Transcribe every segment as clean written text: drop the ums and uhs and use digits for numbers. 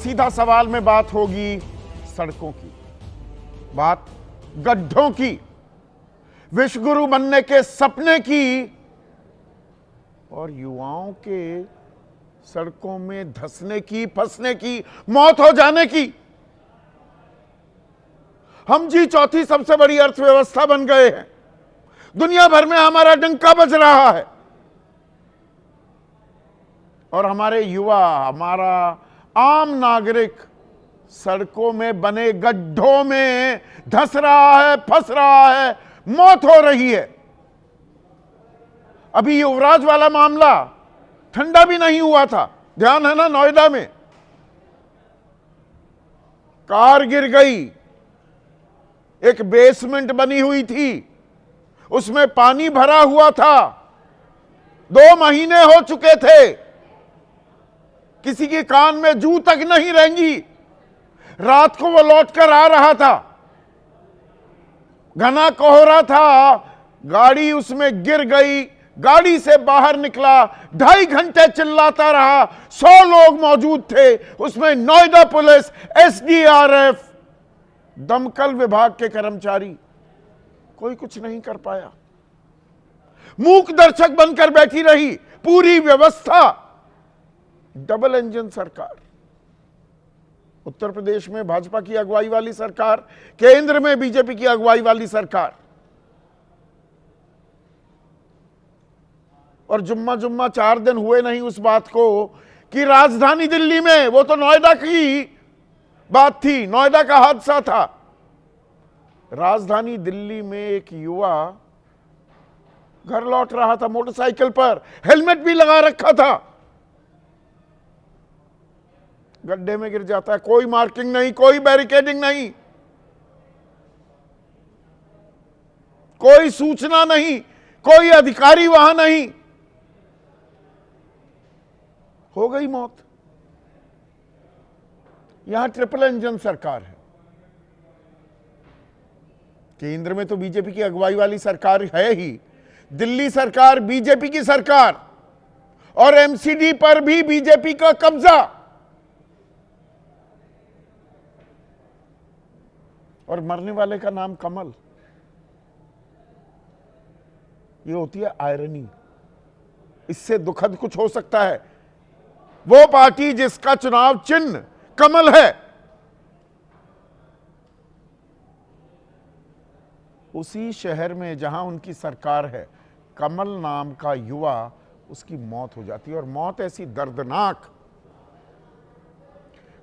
सीधा सवाल में बात होगी सड़कों की, बात गड्ढों की, विश्वगुरु बनने के सपने की और युवाओं के सड़कों में धंसने की, फंसने की, मौत हो जाने की। हम जी चौथी सबसे बड़ी अर्थव्यवस्था बन गए हैं, दुनिया भर में हमारा डंका बज रहा है और हमारे युवा, हमारा आम नागरिक सड़कों में बने गड्ढों में धंस रहा है, फंस रहा है, मौत हो रही है। अभी युवराज वाला मामला ठंडा भी नहीं हुआ था, ध्यान है ना, नोएडा में कार गिर गई, एक बेसमेंट बनी हुई थी, उसमें पानी भरा हुआ था, 2 महीने हो चुके थे, किसी के कान में जू तक नहीं रेंगी। रात को वो लौटकर आ रहा था, घना कोहरा था, गाड़ी उसमें गिर गई, गाड़ी से बाहर निकला, 2.5 घंटे चिल्लाता रहा, 100 लोग मौजूद थे उसमें, नोएडा पुलिस, एसडीआरएफ, दमकल विभाग के कर्मचारी, कोई कुछ नहीं कर पाया। मूक दर्शक बनकर बैठी रही पूरी व्यवस्था। डबल इंजन सरकार, उत्तर प्रदेश में भाजपा की अगुवाई वाली सरकार, केंद्र में बीजेपी की अगुवाई वाली सरकार, और जुम्मा 4 दिन हुए नहीं उस बात को कि राजधानी दिल्ली में, वो तो नोएडा की बात थी, नोएडा का हादसा था, राजधानी दिल्ली में एक युवा घर लौट रहा था मोटरसाइकिल पर, हेलमेट भी लगा रखा था, गड्ढे में गिर जाता है। कोई मार्किंग नहीं, कोई बैरिकेडिंग नहीं, कोई सूचना नहीं, कोई अधिकारी वहां नहीं, हो गई मौत। यहां ट्रिपल इंजन सरकार है, केंद्र में तो बीजेपी की अगुवाई वाली सरकार है ही, दिल्ली सरकार बीजेपी की सरकार, और एमसीडी पर भी बीजेपी का कब्जा, और मरने वाले का नाम कमल। ये होती है आयरनी, इससे दुखद कुछ हो सकता है। वो पार्टी जिसका चुनाव चिन्ह कमल है, उसी शहर में जहां उनकी सरकार है, कमल नाम का युवा, उसकी मौत हो जाती है, और मौत ऐसी दर्दनाक,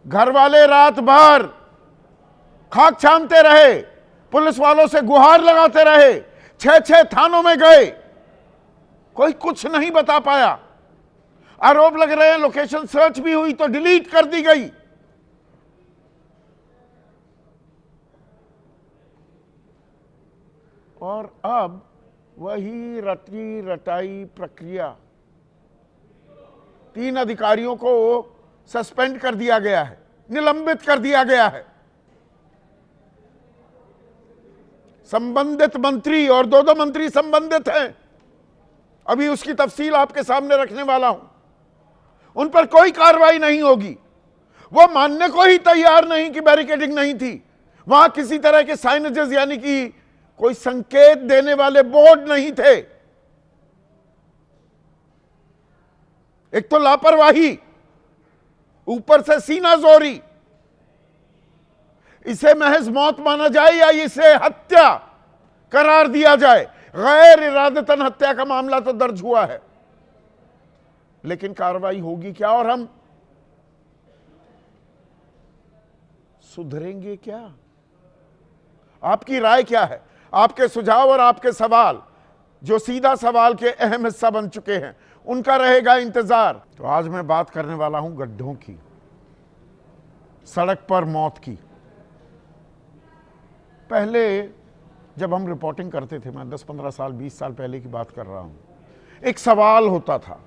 घर वाले रात भर खाक छानते रहे, पुलिस वालों से गुहार लगाते रहे, 6 थानों में गए, कोई कुछ नहीं बता पाया। आरोप लग रहे हैं लोकेशन सर्च भी हुई तो डिलीट कर दी गई। और अब वही रटी रटाई प्रक्रिया, 3 अधिकारियों को सस्पेंड कर दिया गया है, निलंबित कर दिया गया है। संबंधित मंत्री, और 2 मंत्री संबंधित हैं, अभी उसकी तफसील आपके सामने रखने वाला हूं। उन पर कोई कार्रवाई नहीं होगी। वो मानने को ही तैयार नहीं कि बैरिकेडिंग नहीं थी, वहां किसी तरह के साइनेजेस यानी कि कोई संकेत देने वाले बोर्ड नहीं थे। एक तो लापरवाही, ऊपर से सीना जोरी। इसे महज मौत माना जाए या इसे हत्या करार दिया जाए? गैर इरादतन हत्या का मामला तो दर्ज हुआ है, लेकिन कार्रवाई होगी क्या और हम सुधरेंगे क्या? आपकी राय क्या है? आपके सुझाव और आपके सवाल, जो सीधा सवाल के अहम हिस्सा बन चुके हैं, उनका रहेगा इंतजार। तो आज मैं बात करने वाला हूं गड्ढों की, सड़क पर मौत की। पहले जब हम रिपोर्टिंग करते थे, मैं 10-15 साल 20 साल पहले की बात कर रहा हूं, एक सवाल होता था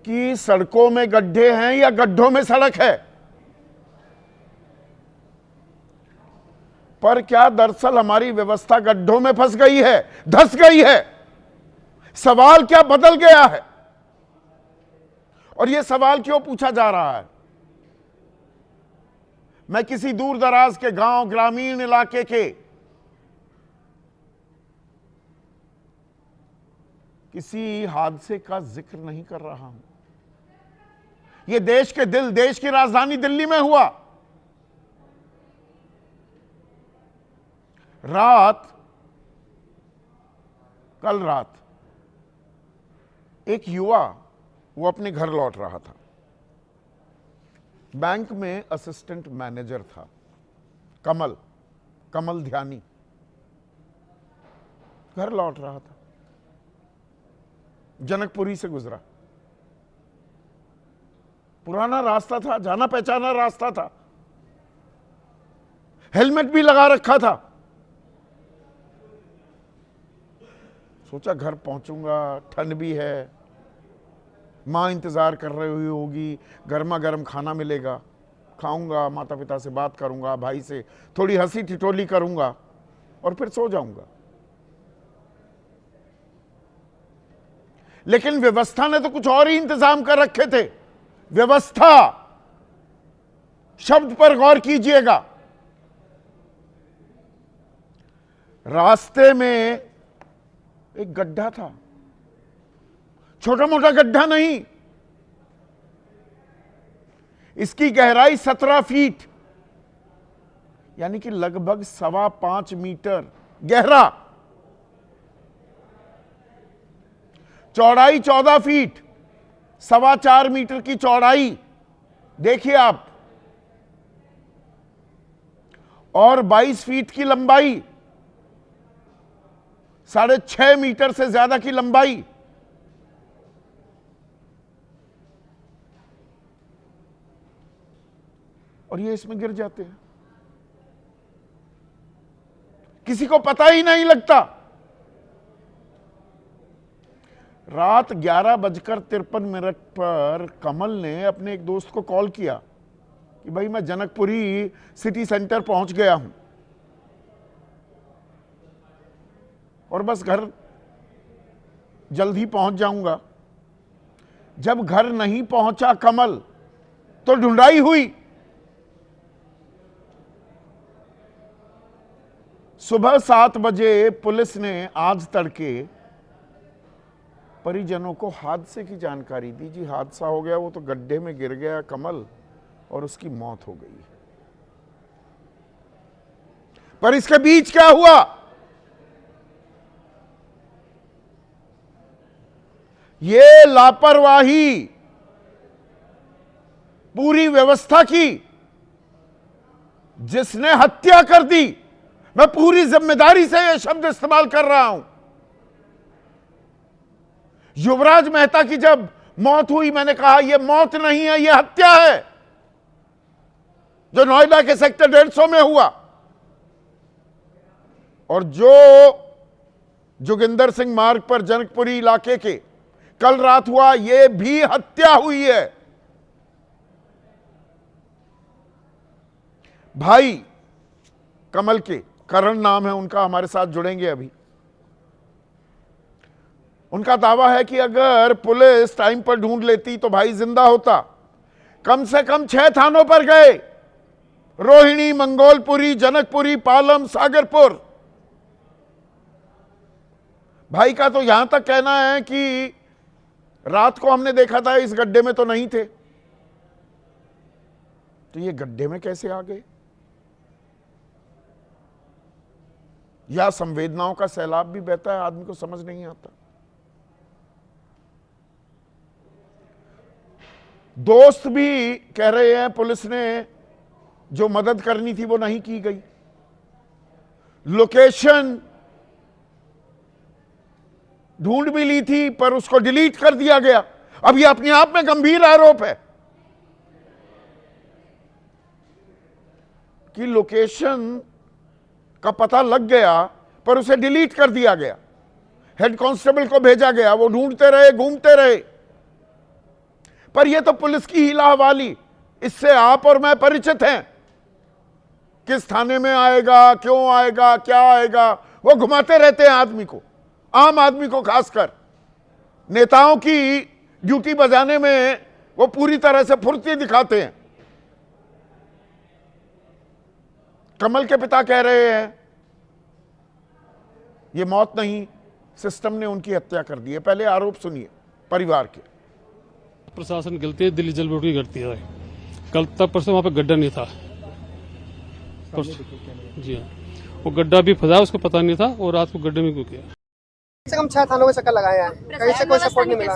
कि सड़कों में गड्ढे हैं या गड्ढों में सड़क है। पर क्या दरअसल हमारी व्यवस्था गड्ढों में फंस गई है, धंस गई है? सवाल क्या बदल गया है? और यह सवाल क्यों पूछा जा रहा है? मैं किसी दूर दराज के गांव, ग्रामीण इलाके के किसी हादसे का जिक्र नहीं कर रहा हूं। यह देश के दिल, देश की राजधानी दिल्ली में हुआ। कल रात एक युवा, वो अपने घर लौट रहा था, बैंक में असिस्टेंट मैनेजर था, कमल ध्यानी, घर लौट रहा था, जनकपुरी से गुजरा। पुराना रास्ता था, जाना पहचाना रास्ता था, हेलमेट भी लगा रखा था। सोचा घर पहुंचूंगा, ठंड भी है, मां इंतजार कर रही हुई होगी, गर्मा गर्म खाना मिलेगा, खाऊंगा, माता पिता से बात करूंगा, भाई से थोड़ी हंसी ठिठोली करूंगा और फिर सो जाऊंगा। लेकिन व्यवस्था ने तो कुछ और ही इंतजाम कर रखे थे। व्यवस्था शब्द पर गौर कीजिएगा। रास्ते में एक गड्ढा था, छोटा मोटा गड्ढा नहीं, इसकी गहराई 17 फीट, यानी कि लगभग 5.25 मीटर गहरा, चौड़ाई 14 फीट, 4.25 मीटर की चौड़ाई देखिए आप, और 22 फीट की लंबाई, 6.5 मीटर से ज्यादा की लंबाई। और ये इसमें गिर जाते हैं, किसी को पता ही नहीं लगता। रात 11:53 पर कमल ने अपने एक दोस्त को कॉल किया कि भाई मैं जनकपुरी सिटी सेंटर पहुंच गया हूं और बस घर जल्द ही पहुंच जाऊंगा। जब घर नहीं पहुंचा कमल तो ढूंढाई हुई। सुबह 7 बजे पुलिस ने आज तड़के परिजनों को हादसे की जानकारी दी। जी हादसा हो गया, वो तो गड्ढे में गिर गया कमल और उसकी मौत हो गई। पर इसके बीच क्या हुआ? ये लापरवाही पूरी व्यवस्था की, जिसने हत्या कर दी। मैं पूरी जिम्मेदारी से यह शब्द इस्तेमाल कर रहा हूं। युवराज मेहता की जब मौत हुई, मैंने कहा यह मौत नहीं है, यह हत्या है, जो नोएडा के सेक्टर 150 में हुआ। और जो जोगिंदर सिंह मार्ग पर जनकपुरी इलाके के कल रात हुआ, यह भी हत्या हुई है। भाई कमल के, करण नाम है उनका, हमारे साथ जुड़ेंगे अभी। उनका दावा है कि अगर पुलिस टाइम पर ढूंढ लेती तो भाई जिंदा होता। कम से कम 6 थानों पर गए, रोहिणी, मंगोलपुरी, जनकपुरी, पालम, सागरपुर। भाई का तो यहां तक कहना है कि रात को हमने देखा था इस गड्ढे में तो नहीं थे, तो ये गड्ढे में कैसे आ गए? या संवेदनाओं का सैलाब भी बहता है, आदमी को समझ नहीं आता। दोस्त भी कह रहे हैं पुलिस ने जो मदद करनी थी वो नहीं की गई। लोकेशन ढूंढ भी ली थी पर उसको डिलीट कर दिया गया। अब ये अपने आप में गंभीर आरोप है कि लोकेशन का पता लग गया पर उसे डिलीट कर दिया गया। हेड कांस्टेबल को भेजा गया, वो ढूंढते रहे, घूमते रहे। पर यह तो पुलिस की हीला हवाली, इससे आप और मैं परिचित हैं। किस थाने में आएगा, क्यों आएगा, क्या आएगा, वो घुमाते रहते हैं आदमी को, आम आदमी को खासकर। नेताओं की ड्यूटी बजाने में वो पूरी तरह से फुर्ती दिखाते हैं। कमल के पिता कह रहे हैं ये मौत नहीं, सिस्टम ने उनकी हत्या कर दी है। पहले आरोप सुनिए परिवार के। प्रशासन गलती है, दिल्ली जल बोर्ड की गलती है। कल तक परसों वहाँ पे गड्ढा नहीं था। जी हाँ, वो गड्ढा भी फंसा, उसको पता नहीं था और रात को गड्ढे में क्यों किया। कम से कम 6 थानों में चक्कर लगाए हैं, कहीं से कोई सपोर्ट नहीं मिला,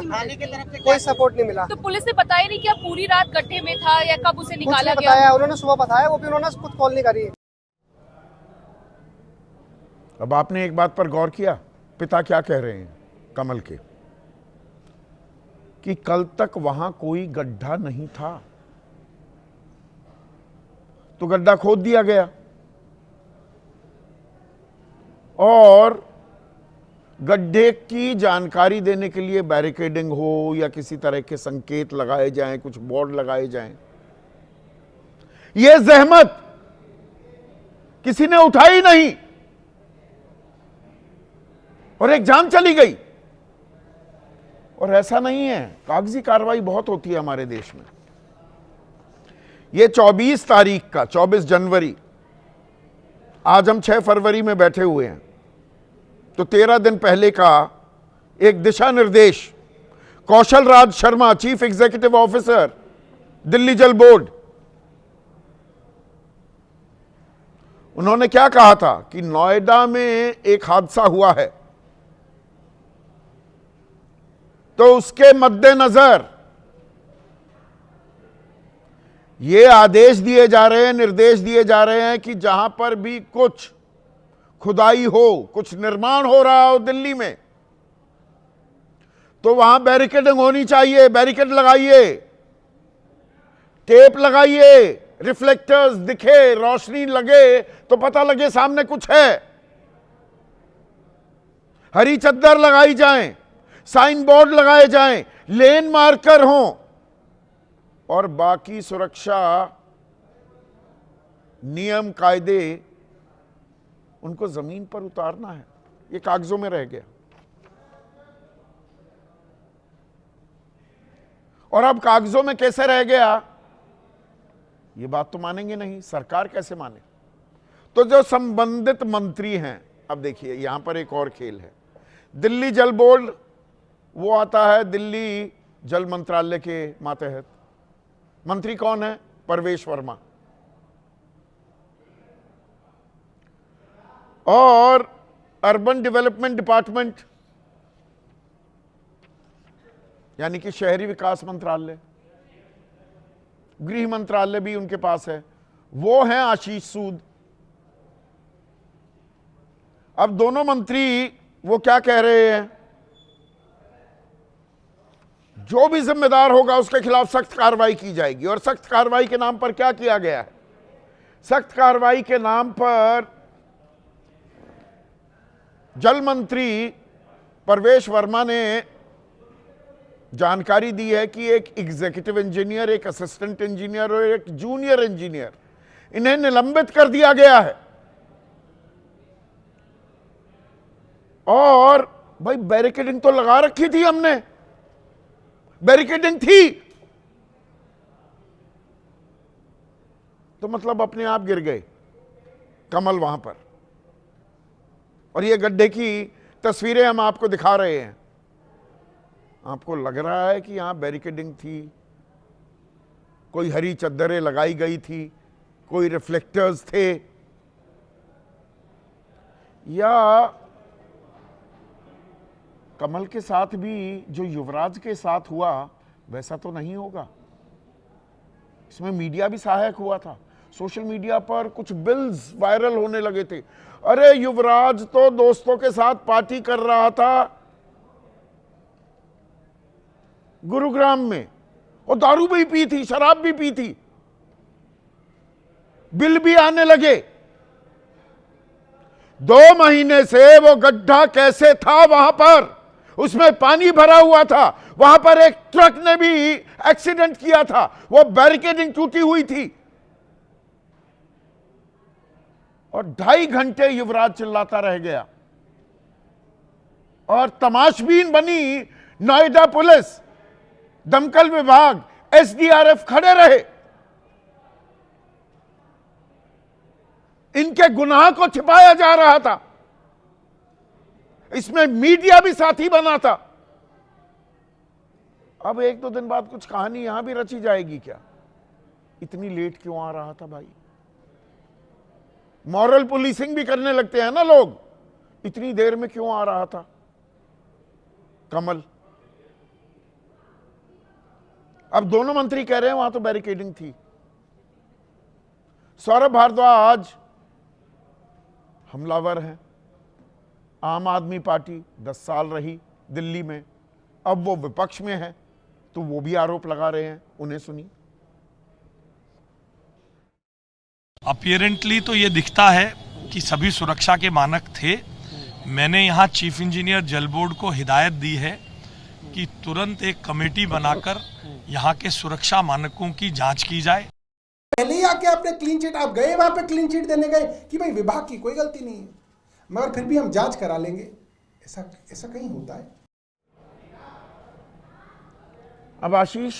कोई सपोर्ट नहीं मिला। तो पुलिस ने बताया नहीं क्या पूरी रात गड्ढे में था या कब उसे निकाला गया? बताया उन्होंने, सुबह बताया, वो भी उन्होंने खुद कॉल नहीं करी। अब आपने एक बात पर गौर किया, पिता क्या कह रहे हैं कमल के, कि कल तक वहां कोई गड्ढा नहीं था, तो गड्ढा खोद दिया गया और गड्ढे की जानकारी देने के लिए बैरिकेडिंग हो या किसी तरह के संकेत लगाए जाएं, कुछ बोर्ड लगाए जाएं, यह जहमत किसी ने उठाई नहीं और एक जान चली गई। और ऐसा नहीं है, कागजी कार्रवाई बहुत होती है हमारे देश में। यह 24 तारीख का, 24 जनवरी, आज हम 6 फरवरी में बैठे हुए हैं, तो 13 दिन पहले का एक दिशा निर्देश Kaushal Raj Sharma, chief executive officer, Delhi Jal Board, उन्होंने क्या कहा था कि नोएडा में एक हादसा हुआ है, तो उसके मद्देनजर ये आदेश दिए जा रहे हैं, निर्देश दिए जा रहे हैं कि जहां पर भी कुछ खुदाई हो, कुछ निर्माण हो रहा हो दिल्ली में, तो वहां बैरिकेडिंग होनी चाहिए। बैरिकेड लगाइए, टेप लगाइए, रिफ्लेक्टर्स दिखे, रोशनी लगे तो पता लगे सामने कुछ है। हरी चद्दर लगाई जाएं, साइन बोर्ड लगाए जाएं, लेन मार्कर हों और बाकी सुरक्षा नियम कायदे उनको जमीन पर उतारना है। ये कागजों में रह गया और अब कागजों में कैसे रह गया, ये बात तो मानेंगे नहीं, सरकार कैसे माने। तो जो संबंधित मंत्री हैं, अब देखिए यहां पर एक और खेल है। दिल्ली जल बोर्ड वो आता है दिल्ली जल मंत्रालय के मातहत। मंत्री कौन है? परवेश वर्मा। और अर्बन डेवलपमेंट डिपार्टमेंट यानी कि शहरी विकास मंत्रालय, गृह मंत्रालय भी उनके पास है, वो हैं आशीष सूद। अब दोनों मंत्री वो क्या कह रहे हैं, जो भी जिम्मेदार होगा उसके खिलाफ सख्त कार्रवाई की जाएगी। और सख्त कार्रवाई के नाम पर क्या किया गया है? सख्त कार्रवाई के नाम पर जल मंत्री परवेश वर्मा ने जानकारी दी है कि एक एग्जीक्यूटिव इंजीनियर, एक असिस्टेंट इंजीनियर और एक जूनियर इंजीनियर, इन्हें निलंबित कर दिया गया है। और भाई बैरिकेडिंग तो लगा रखी थी हमने, बैरिकेडिंग थी, तो मतलब अपने आप गिर गए कमल वहां पर। और ये गड्ढे की तस्वीरें हम आपको दिखा रहे हैं। आपको लग रहा है कि यहां बैरिकेडिंग थी, कोई हरी चद्दरें लगाई गई थी, कोई रिफ्लेक्टर्स थे, या कमल के साथ भी जो युवराज के साथ हुआ वैसा तो नहीं होगा। इसमें मीडिया भी सहायक हुआ था। सोशल मीडिया पर कुछ बिल्स वायरल होने लगे थे, अरे युवराज तो दोस्तों के साथ पार्टी कर रहा था गुरुग्राम में, और दारू भी पी थी, शराब भी पी थी, बिल भी आने लगे। 2 महीने से वो गड्ढा कैसे था वहां पर, उसमें पानी भरा हुआ था, वहां पर एक ट्रक ने भी एक्सीडेंट किया था, वो बैरिकेडिंग टूटी हुई थी, और 2.5 घंटे युवराज चिल्लाता रह गया। और तमाशबीन बनी नोएडा पुलिस, दमकल विभाग, एसडीआरएफ खड़े रहे। इनके गुनाह को छिपाया जा रहा था, इसमें मीडिया भी साथी बना था। अब एक दो दिन बाद कुछ कहानी यहां भी रची जाएगी क्या? इतनी लेट क्यों आ रहा था भाई? मॉरल पुलिसिंग भी करने लगते हैं ना लोग, इतनी देर में क्यों आ रहा था कमल? अब दोनों मंत्री कह रहे हैं वहां तो बैरिकेडिंग थी। सौरभ भारद्वाज हमलावर हैं, आम आदमी पार्टी 10 साल रही दिल्ली में, अब वो विपक्ष में है तो वो भी आरोप लगा रहे हैं, उन्हें सुनी। अपीयरेंटली तो ये दिखता है कि सभी सुरक्षा के मानक थे। मैंने यहाँ चीफ इंजीनियर जल बोर्ड को हिदायत दी है कि तुरंत एक कमेटी बनाकर यहाँ के सुरक्षा मानकों की जांच की जाए। पहले ही आके आपने क्लीन चिट, आप गए वहां पे क्लीन चिट देने गए कि भाई विभाग की कोई गलती नहीं है, मगर फिर भी हम जांच करा लेंगे, ऐसा कहीं होता है? अब आशीष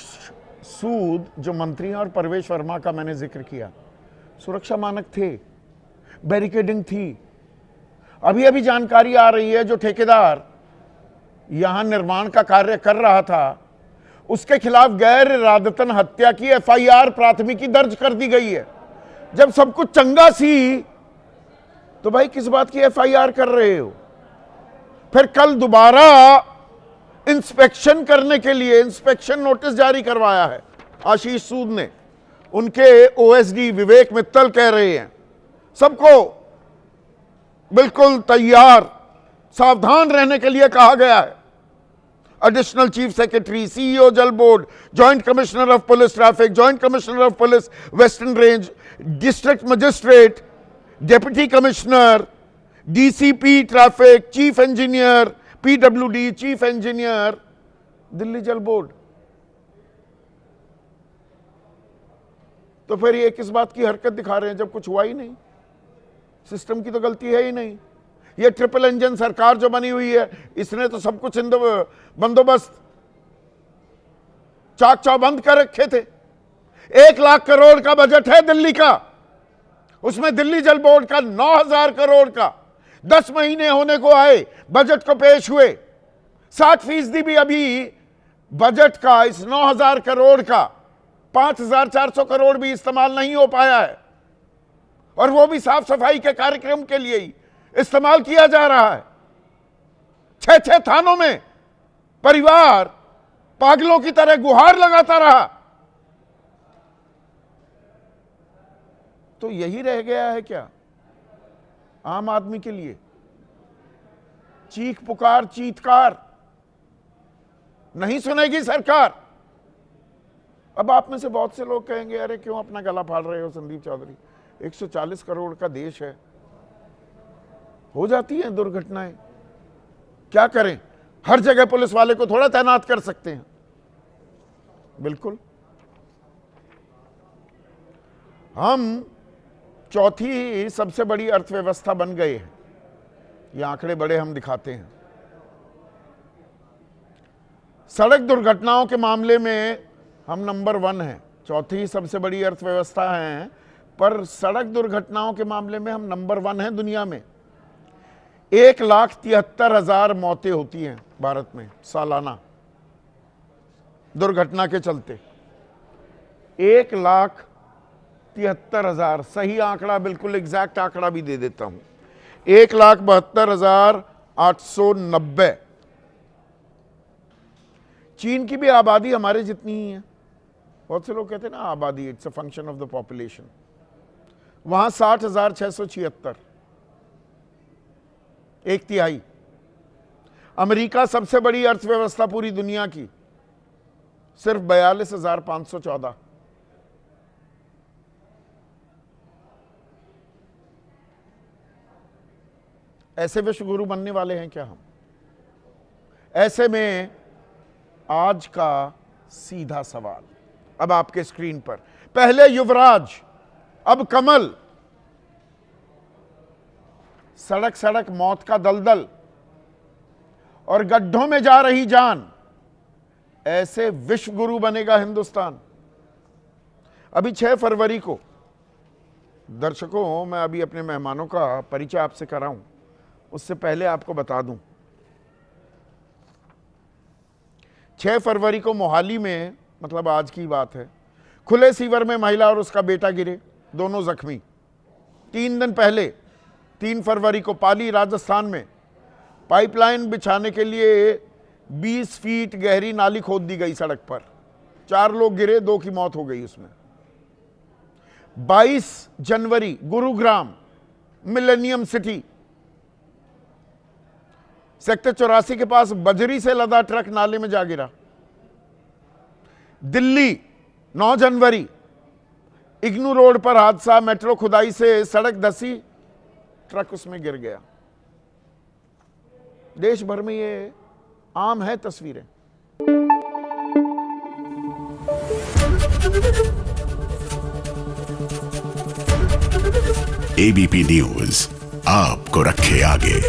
सूद जो मंत्री हैं और परवेश वर्मा का मैंने जिक्र किया, सुरक्षा मानक थे, बैरिकेडिंग थी। अभी अभी जानकारी आ रही है जो ठेकेदार यहां निर्माण का कार्य कर रहा था उसके खिलाफ गैर इरादतन हत्या की एफआईआर प्राथमिकी दर्ज कर दी गई है। जब सब कुछ चंगा सी तो भाई किस बात की एफआईआर कर रहे हो? फिर कल दोबारा इंस्पेक्शन करने के लिए इंस्पेक्शन नोटिस जारी करवाया है आशीष सूद ने। उनके ओएसडी विवेक मित्तल कह रहे हैं सबको बिल्कुल तैयार सावधान रहने के लिए कहा गया है। एडिशनल चीफ सेक्रेटरी, सीईओ जल board, joint commissioner of police traffic, joint commissioner of police western range, district magistrate, deputy commissioner, DCP traffic, chief engineer PWD, chief engineer Delhi Jal board. तो फिर ये किस बात की हरकत दिखा रहे हैं जब कुछ हुआ ही नहीं? सिस्टम की तो गलती है ही नहीं। ये ट्रिपल इंजन सरकार जो बनी हुई है इसने तो सब कुछ बंदोबस्त चाक चौबंद कर रखे थे। 1 लाख करोड़ का बजट है दिल्ली का, उसमें दिल्ली जल बोर्ड का 9,000 करोड़ का 10 महीने होने को आए बजट को पेश हुए। 60% भी अभी बजट का इस 9,000 करोड़ का 5,400 करोड़ भी इस्तेमाल नहीं हो पाया है, और वो भी साफ सफाई के कार्यक्रम के लिए ही इस्तेमाल किया जा रहा है। 6 थानों में परिवार पागलों की तरह गुहार लगाता रहा। तो यही रह गया है क्या आम आदमी के लिए? चीख पुकार चीत्कार नहीं सुनेगी सरकार। अब आप में से बहुत से लोग कहेंगे अरे क्यों अपना गला फाड़ रहे हो संदीप चौधरी, 140 करोड़ का देश है, हो जाती हैं दुर्घटनाएं, क्या करें? हर जगह पुलिस वाले को थोड़ा तैनात कर सकते हैं। बिल्कुल, हम चौथी सबसे बड़ी अर्थव्यवस्था बन गए हैं। ये आंकड़े बड़े हम दिखाते हैं। सड़क दुर्घटनाओं के मामले में हम नंबर 1 हैं, चौथी सबसे बड़ी अर्थव्यवस्था है, पर सड़क दुर्घटनाओं के मामले में हम नंबर 1 हैं दुनिया में। 1,73,000 मौतें होती हैं भारत में सालाना दुर्घटना के चलते। 1,73,000, सही आंकड़ा, बिल्कुल एग्जैक्ट आंकड़ा भी दे देता हूं, 1,72,890। चीन की भी आबादी हमारे जितनी ही है। बहुत से लोग कहते हैं ना आबादी it's a function of the population. वहां 60,676, 1/3। अमेरिका सबसे बड़ी अर्थव्यवस्था पूरी दुनिया की, सिर्फ 42,514। ऐसे विश्व गुरु बनने वाले हैं क्या हम? ऐसे में आज का सीधा सवाल अब आपके स्क्रीन पर, पहले युवराज अब कमल, सड़क सड़क मौत का दलदल और गड्ढों में जा रही जान, ऐसे विश्व गुरु बनेगा हिंदुस्तान। अभी 6 फरवरी को दर्शकों, मैं अभी अपने मेहमानों का परिचय आपसे कराऊं, उससे पहले आपको बता दूं, 6 फरवरी को मोहाली में, मतलब आज की बात है, खुले सीवर में महिला और उसका बेटा गिरे, दोनों जख्मी। 3 दिन पहले 3 फरवरी को पाली, राजस्थान में पाइपलाइन बिछाने के लिए 20 फीट गहरी नाली खोद दी गई सड़क पर। 4 लोग गिरे, 2 की मौत हो गई उसमें। 22 जनवरी गुरुग्राम मिलेनियम सिटी, सेक्टर 84 के पास बजरी से लदा ट्रक नाले में जा गिरा। दिल्ली 9 जनवरी इग्नू रोड पर हादसा, मेट्रो खुदाई से सड़क धंसी, ट्रक उसमें गिर गया। देश भर में ये आम है तस्वीरें। एबीपी न्यूज आपको रखे आगे।